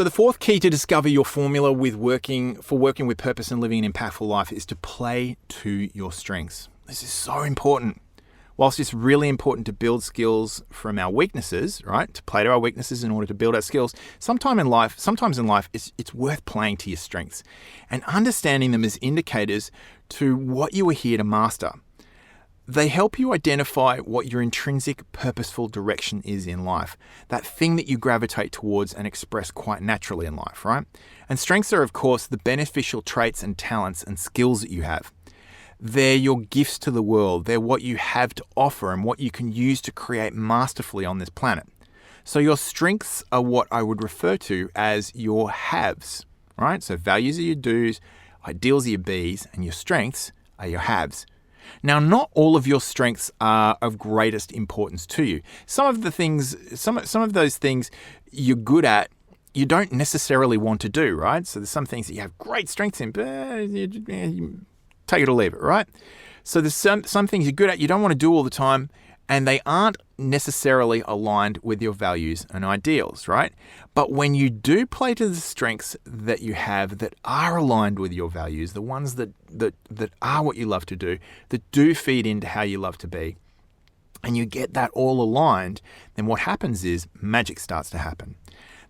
So the fourth key to discover your formula with working with purpose and living an impactful life is to play to your strengths. This is so important. Whilst it's really important to build skills from our weaknesses, right? To play to our weaknesses in order to build our skills, sometimes in life, it's worth playing to your strengths and understanding them as indicators to what you are here to master. They help you identify what your intrinsic purposeful direction is in life, that thing that you gravitate towards and express quite naturally in life, right? And strengths are, of course, the beneficial traits and talents and skills that you have. They're your gifts to the world. They're what you have to offer and what you can use to create masterfully on this planet. So your strengths are what I would refer to as your haves, right? So values are your do's, ideals are your be's, and your strengths are your haves. Now, not all of your strengths are of greatest importance to you. Some of those things you're good at, you don't necessarily want to do, right? So there's some things that you have great strengths in, but you take it or leave it, right? So there's some things you're good at, you don't want to do all the time, and they aren't necessarily aligned with your values and ideals, right? But when you do play to the strengths that you have that are aligned with your values, the ones that are what you love to do, that do feed into how you love to be, and you get that all aligned, then what happens is magic starts to happen.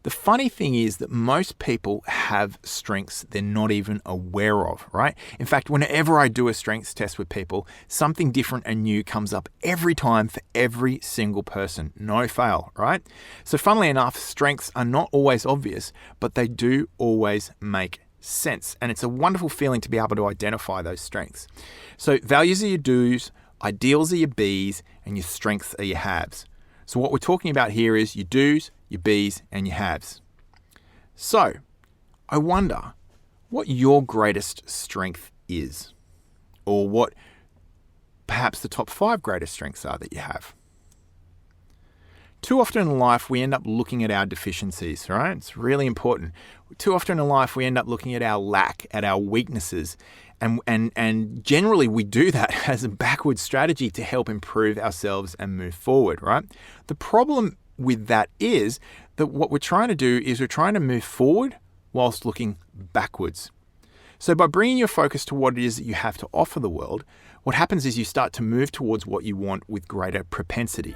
The funny thing is that most people have strengths they're not even aware of, right? In fact, whenever I do a strengths test with people, something different and new comes up every time for every single person. No fail, right? So funnily enough, strengths are not always obvious, but they do always make sense. And it's a wonderful feeling to be able to identify those strengths. So values are your do's, ideals are your be's, and your strengths are your haves. So what we're talking about here is your do's, your be's, and your haves. So I wonder what your greatest strength is, or what perhaps the top 5 greatest strengths are that you have. Too often in life, we end up looking at our deficiencies, right? It's really important. Too often in life, we end up looking at our lack, at our weaknesses, and generally we do that as a backward strategy to help improve ourselves and move forward, right? The problem with that is that what we're trying to do is we're trying to move forward whilst looking backwards. So by bringing your focus to what it is that you have to offer the world, what happens is you start to move towards what you want with greater propensity.